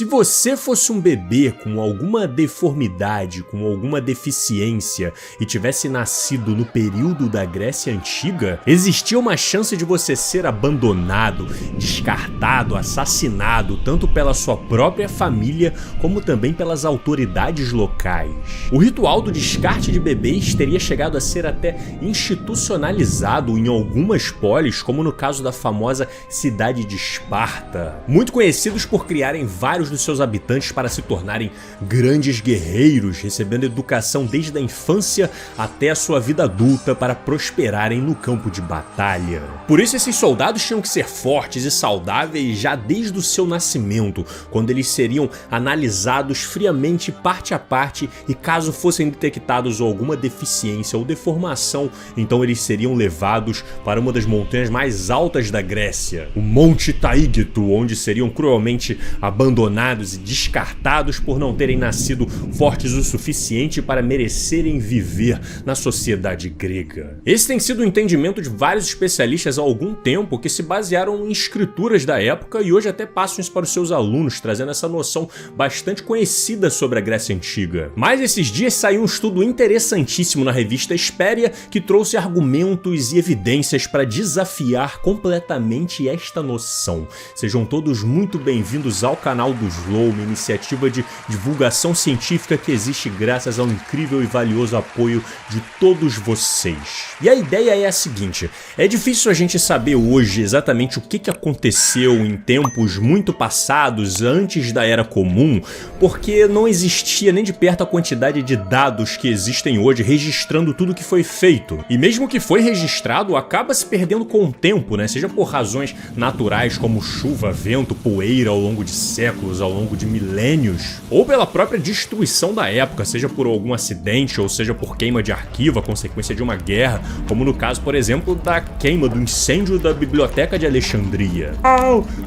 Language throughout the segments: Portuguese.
Se você fosse um bebê com alguma deformidade, com alguma deficiência e tivesse nascido no período da Grécia Antiga, existia uma chance de você ser abandonado, descartado, assassinado, tanto pela sua própria família como também pelas autoridades locais. O ritual do descarte de bebês teria chegado a ser até institucionalizado em algumas polis, como no caso da famosa cidade de Esparta, muito conhecidos por criarem vários dos seus habitantes para se tornarem grandes guerreiros, recebendo educação desde a infância até a sua vida adulta para prosperarem no campo de batalha. Por isso esses soldados tinham que ser fortes e saudáveis já desde o seu nascimento, quando eles seriam analisados friamente parte a parte e caso fossem detectados alguma deficiência ou deformação, então eles seriam levados para uma das montanhas mais altas da Grécia, o Monte Taígto, onde seriam cruelmente abandonados e descartados por não terem nascido fortes o suficiente para merecerem viver na sociedade grega. Esse tem sido o entendimento de vários especialistas há algum tempo que se basearam em escrituras da época e hoje até passam isso para os seus alunos, trazendo essa noção bastante conhecida sobre a Grécia Antiga. Mas esses dias saiu um estudo interessantíssimo na revista Hesperia que trouxe argumentos e evidências para desafiar completamente esta noção. Sejam todos muito bem-vindos ao canal do Slow, uma iniciativa de divulgação científica que existe graças ao incrível e valioso apoio de todos vocês. E a ideia é a seguinte: é difícil a gente saber hoje exatamente o que aconteceu em tempos muito passados, antes da Era Comum, porque não existia nem de perto a quantidade de dados que existem hoje registrando tudo que foi feito. E mesmo que foi registrado, acaba se perdendo com o tempo, né? Seja por razões naturais como chuva, vento, poeira ao longo de séculos, ao longo de milênios, ou pela própria destruição da época, seja por algum acidente ou seja por queima de arquivo, a consequência de uma guerra, como no caso, por exemplo, da queima do incêndio da Biblioteca de Alexandria.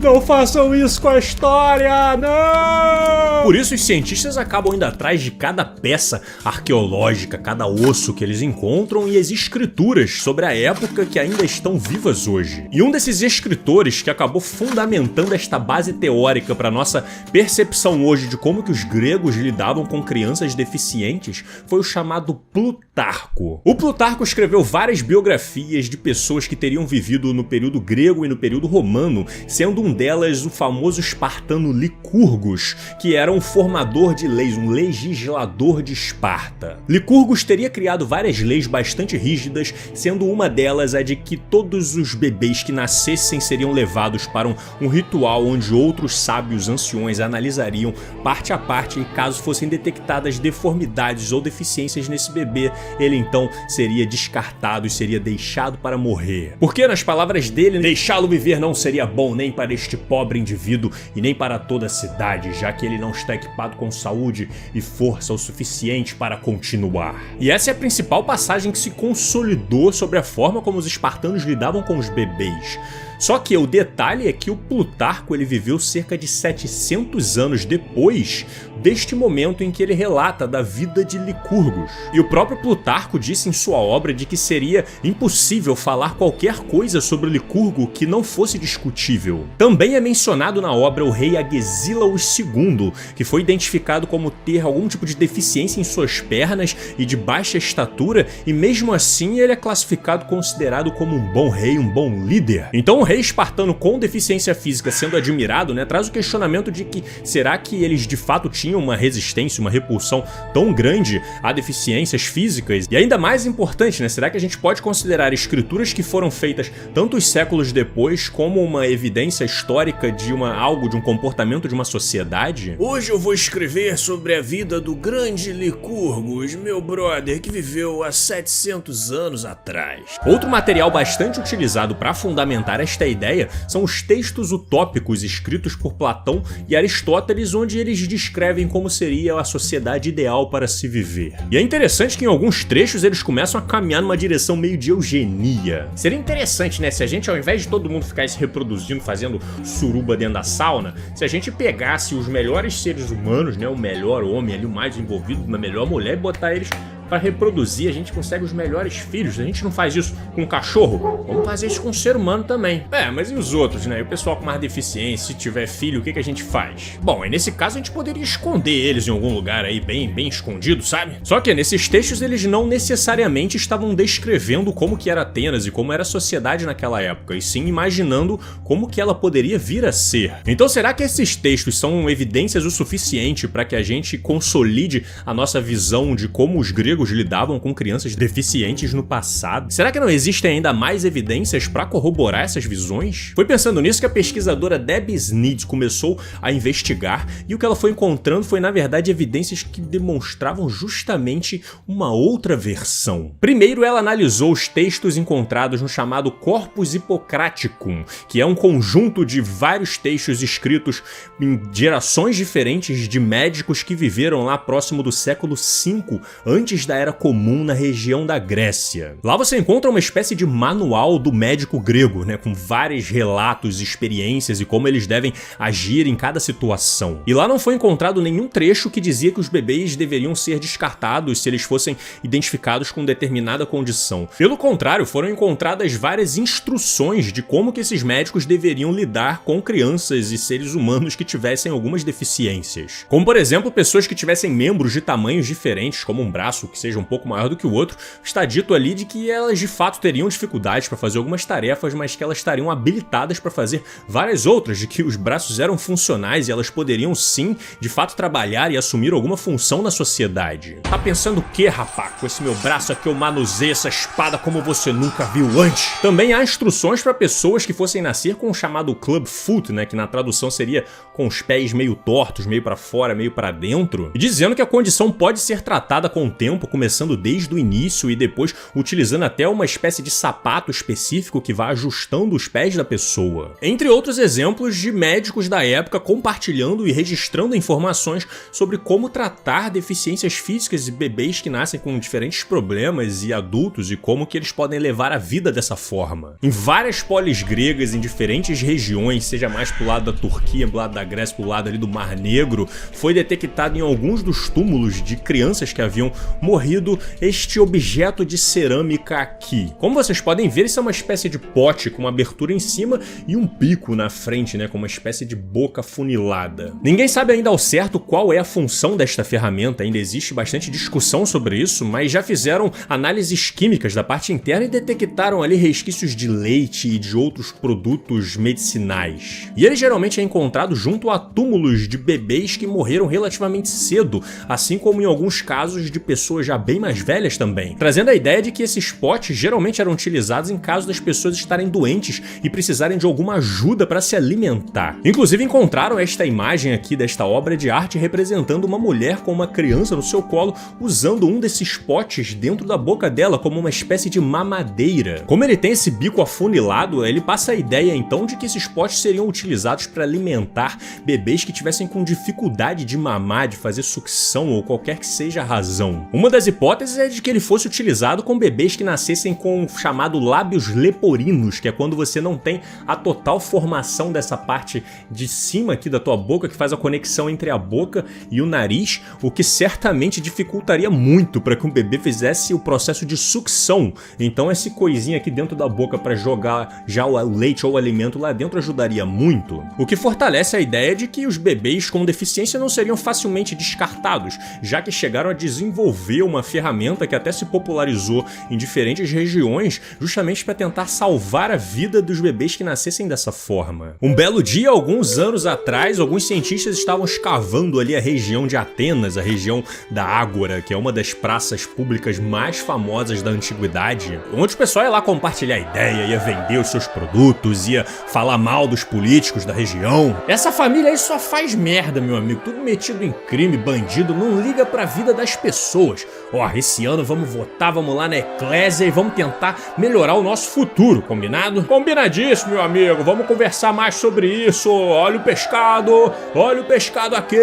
Não façam isso com a história, não! Por isso os cientistas acabam indo atrás de cada peça arqueológica, cada osso que eles encontram e as escrituras sobre a época que ainda estão vivas hoje. E um desses escritores que acabou fundamentando esta base teórica para nossa percepção hoje de como que os gregos lidavam com crianças deficientes foi o chamado Plutarco. O Plutarco escreveu várias biografias de pessoas que teriam vivido no período grego e no período romano, sendo um delas o famoso espartano Licurgus, que era um formador de leis, um legislador de Esparta. Licurgus teria criado várias leis bastante rígidas, sendo uma delas a de que todos os bebês que nascessem seriam levados para um ritual onde outros sábios anciões analisariam parte a parte e caso fossem detectadas deformidades ou deficiências nesse bebê, ele então seria descartado e seria deixado para morrer. Porque, nas palavras dele, deixá-lo viver não seria bom nem para este pobre indivíduo e nem para toda a cidade, já que ele não está equipado com saúde e força o suficiente para continuar. E essa é a principal passagem que se consolidou sobre a forma como os espartanos lidavam com os bebês. Só que o detalhe é que o Plutarco ele viveu cerca de 700 anos depois deste momento em que ele relata da vida de Licurgus. E o próprio Plutarco disse em sua obra de que seria impossível falar qualquer coisa sobre Licurgo que não fosse discutível. Também é mencionado na obra o rei Agesilaus II, que foi identificado como ter algum tipo de deficiência em suas pernas e de baixa estatura, e mesmo assim ele é classificado considerado como um bom rei, um bom líder. Então o rei espartano com deficiência física sendo admirado, né, traz o questionamento de que será que eles de fato tinham uma resistência, uma repulsão tão grande a deficiências físicas? E ainda mais importante, né, será que a gente pode considerar escrituras que foram feitas tantos séculos depois como uma evidência histórica de algo, de um comportamento de uma sociedade? Hoje eu vou escrever sobre a vida do grande Licurgus, meu brother, que viveu há 700 anos atrás. Outro material bastante utilizado para fundamentar esta ideia são os textos utópicos escritos por Platão e Aristóteles, onde eles descrevem como seria a sociedade ideal para se viver. E é interessante que em alguns trechos eles começam a caminhar numa direção meio de eugenia. Seria interessante, né, se a gente, ao invés de todo mundo ficar se reproduzindo, fazendo suruba dentro da sauna, se a gente pegasse os melhores seres humanos, né, o melhor homem ali, o mais envolvido, a melhor mulher, e botar eles para reproduzir, a gente consegue os melhores filhos. A gente não faz isso com um cachorro, vamos fazer isso com um ser humano também. Mas e os outros, né? E o pessoal com mais deficiência, se tiver filho, o que a gente faz? Bom, aí nesse caso a gente poderia esconder eles em algum lugar aí bem escondido, sabe? Só que nesses textos eles não necessariamente estavam descrevendo como que era Atenas e como era a sociedade naquela época, e sim imaginando como que ela poderia vir a ser. Então será que esses textos são evidências o suficiente para que a gente consolide a nossa visão de como os gregos lidavam com crianças deficientes no passado? Será que não existem ainda mais evidências para corroborar essas visões? Foi pensando nisso que a pesquisadora Debbie Sneed começou a investigar, e o que ela foi encontrando foi, na verdade, evidências que demonstravam justamente uma outra versão. Primeiro, ela analisou os textos encontrados no chamado Corpus Hippocraticum, que é um conjunto de vários textos escritos em gerações diferentes de médicos que viveram lá próximo do século V, antes da Era Comum, na região da Grécia. Lá você encontra uma espécie de manual do médico grego, né, com vários relatos, experiências e como eles devem agir em cada situação. E lá não foi encontrado nenhum trecho que dizia que os bebês deveriam ser descartados se eles fossem identificados com determinada condição. Pelo contrário, foram encontradas várias instruções de como que esses médicos deveriam lidar com crianças e seres humanos que tivessem algumas deficiências. Como, por exemplo, pessoas que tivessem membros de tamanhos diferentes, como um braço que seja um pouco maior do que o outro. Está dito ali de que elas de fato teriam dificuldades para fazer algumas tarefas, mas que elas estariam habilitadas para fazer várias outras, de que os braços eram funcionais e elas poderiam sim, de fato, trabalhar e assumir alguma função na sociedade. Tá pensando o que, rapá? Com esse meu braço aqui eu manuseio essa espada como você nunca viu antes. Também há instruções para pessoas que fossem nascer com o chamado club foot, né, que na tradução seria com os pés meio tortos, meio para fora, meio para dentro, e dizendo que a condição pode ser tratada com o tempo, começando desde o início e depois utilizando até uma espécie de sapato específico que vai ajustando os pés da pessoa. Entre outros exemplos de médicos da época compartilhando e registrando informações sobre como tratar deficiências físicas e bebês que nascem com diferentes problemas e adultos e como que eles podem levar a vida dessa forma. Em várias polis gregas, em diferentes regiões, seja mais pro lado da Turquia, pro lado da Grécia, pro lado ali do Mar Negro, foi detectado em alguns dos túmulos de crianças que haviam morrido este objeto de cerâmica aqui. Como vocês podem ver, isso é uma espécie de pote com uma abertura em cima e um bico na frente, né, com uma espécie de boca funilada. Ninguém sabe ainda ao certo qual é a função desta ferramenta, ainda existe bastante discussão sobre isso, mas já fizeram análises químicas da parte interna e detectaram ali resquícios de leite e de outros produtos medicinais. E ele geralmente é encontrado junto a túmulos de bebês que morreram relativamente cedo, assim como em alguns casos de pessoas já bem mais velhas também, trazendo a ideia de que esses potes geralmente eram utilizados em caso das pessoas estarem doentes e precisarem de alguma ajuda para se alimentar. Inclusive encontraram esta imagem aqui desta obra de arte representando uma mulher com uma criança no seu colo usando um desses potes dentro da boca dela como uma espécie de mamadeira. Como ele tem esse bico afunilado, ele passa a ideia então de que esses potes seriam utilizados para alimentar bebês que tivessem com dificuldade de mamar, de fazer sucção ou qualquer que seja a razão. Uma das hipóteses é de que ele fosse utilizado com bebês que nascessem com o chamado lábios leporinos, que é quando você não tem a total formação dessa parte de cima aqui da tua boca, que faz a conexão entre a boca e o nariz, o que certamente dificultaria muito para que um bebê fizesse o processo de sucção. Então esse coisinha aqui dentro da boca para jogar já o leite ou o alimento lá dentro ajudaria muito, o que fortalece a ideia de que os bebês com deficiência não seriam facilmente descartados, já que chegaram a desenvolver uma ferramenta que até se popularizou em diferentes regiões justamente para tentar salvar a vida dos bebês que nascessem dessa forma. Um belo dia, alguns anos atrás, alguns cientistas estavam escavando ali a região de Atenas, a região da Ágora, que é uma das praças públicas mais famosas da antiguidade, onde o pessoal ia lá compartilhar ideia, ia vender os seus produtos, ia falar mal dos políticos da região. Essa família aí só faz merda, meu amigo, tudo metido em crime, bandido, não liga pra vida das pessoas. Ó, esse ano vamos votar, vamos lá na Eclésia e vamos tentar melhorar o nosso futuro, combinado? Combinadíssimo, meu amigo, vamos conversar mais sobre isso. Olha o pescado aqui.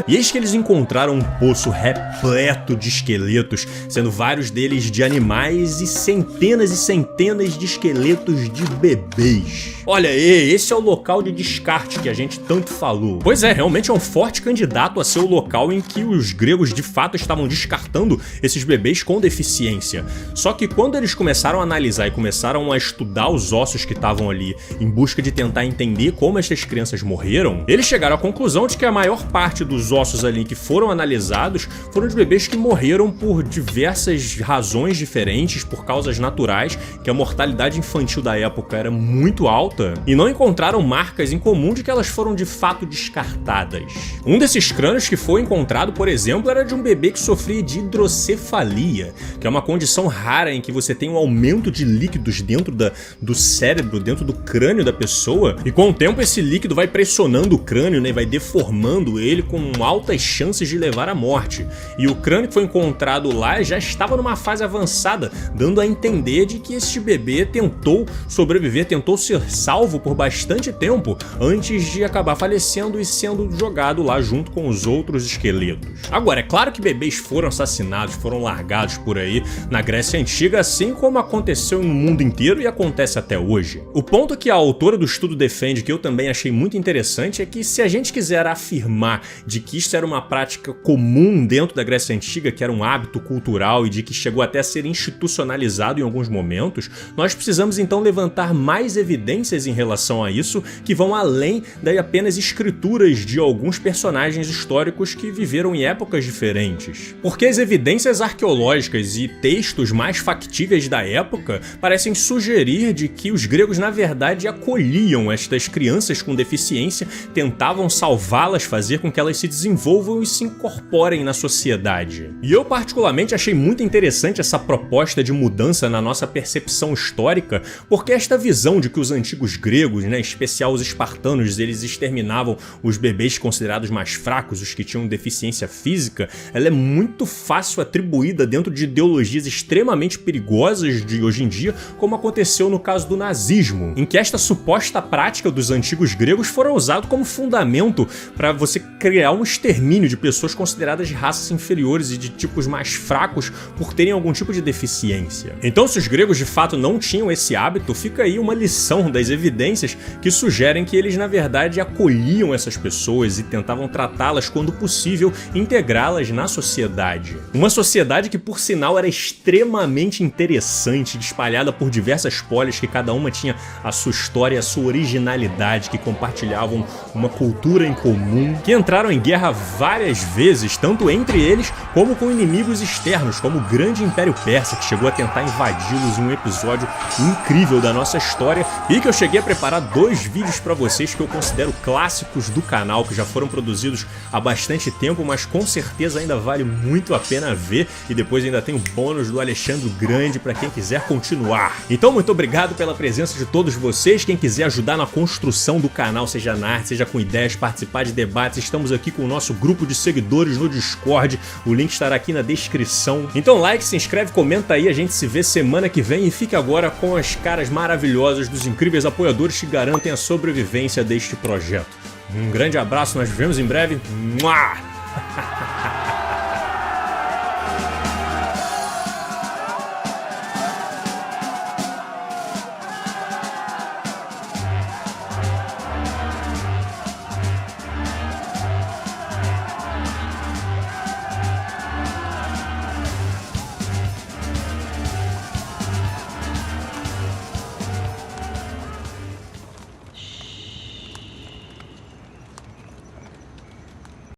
E eis que eles encontraram um poço repleto de esqueletos, sendo vários deles de animais e centenas de esqueletos de bebês. Olha aí, esse é o local de descarte que a gente tanto falou. Pois é, realmente é um forte candidato a ser o local em que os gregos de fato estavam descartando criando esses bebês com deficiência. Só que quando eles começaram a analisar e começaram a estudar os ossos que estavam ali em busca de tentar entender como essas crianças morreram, eles chegaram à conclusão de que a maior parte dos ossos ali que foram analisados foram de bebês que morreram por diversas razões diferentes, por causas naturais, que a mortalidade infantil da época era muito alta, e não encontraram marcas em comum de que elas foram de fato descartadas. Um desses crânios que foi encontrado, por exemplo, era de um bebê que sofria de hidrocefalia, que é uma condição rara em que você tem um aumento de líquidos dentro do cérebro, dentro do crânio da pessoa, e com o tempo esse líquido vai pressionando o crânio, né, vai deformando ele com altas chances de levar à morte. E o crânio que foi encontrado lá já estava numa fase avançada, dando a entender de que esse bebê tentou sobreviver, tentou ser salvo por bastante tempo antes de acabar falecendo e sendo jogado lá junto com os outros esqueletos. Agora, é claro que bebês foram assassinados, foram largados por aí na Grécia Antiga, assim como aconteceu no mundo inteiro e acontece até hoje. O ponto que a autora do estudo defende, que eu também achei muito interessante, é que se a gente quiser afirmar de que isso era uma prática comum dentro da Grécia Antiga, que era um hábito cultural e de que chegou até a ser institucionalizado em alguns momentos, nós precisamos então levantar mais evidências em relação a isso que vão além de apenas escrituras de alguns personagens históricos que viveram em épocas diferentes. Porque as evidências arqueológicas e textos mais factíveis da época parecem sugerir de que os gregos na verdade acolhiam estas crianças com deficiência, tentavam salvá-las, fazer com que elas se desenvolvam e se incorporem na sociedade. E eu particularmente achei muito interessante essa proposta de mudança na nossa percepção histórica, porque esta visão de que os antigos gregos, né, em especial os espartanos, eles exterminavam os bebês considerados mais fracos, os que tinham deficiência física, ela é muito fácil atribuída dentro de ideologias extremamente perigosas de hoje em dia, como aconteceu no caso do nazismo, em que esta suposta prática dos antigos gregos foram usado como fundamento para você criar um extermínio de pessoas consideradas de raças inferiores e de tipos mais fracos por terem algum tipo de deficiência. Então, se os gregos de fato não tinham esse hábito, fica aí uma lição das evidências que sugerem que eles na verdade acolhiam essas pessoas e tentavam tratá-las quando possível, integrá-las na sociedade. Uma sociedade que por sinal era extremamente interessante, espalhada por diversas polis que cada uma tinha a sua história e a sua originalidade, que compartilhavam uma cultura em comum, que entraram em guerra várias vezes, tanto entre eles como com inimigos externos, como o grande Império Persa, que chegou a tentar invadi-los em um episódio incrível da nossa história, e que eu cheguei a preparar 2 vídeos para vocês que eu considero clássicos do canal, que já foram produzidos há bastante tempo, mas com certeza ainda vale muito a pena ver, e depois ainda tem o bônus do Alexandre Grande para quem quiser continuar. Então, muito obrigado pela presença de todos vocês. Quem quiser ajudar na construção do canal, seja na arte, seja com ideias, participar de debates, estamos aqui com o nosso grupo de seguidores no Discord, o link estará aqui na descrição. Então like, se inscreve, comenta aí, a gente se vê semana que vem, e fique agora com as caras maravilhosas dos incríveis apoiadores que garantem a sobrevivência deste projeto. Um grande abraço, nós nos vemos em breve. Mua!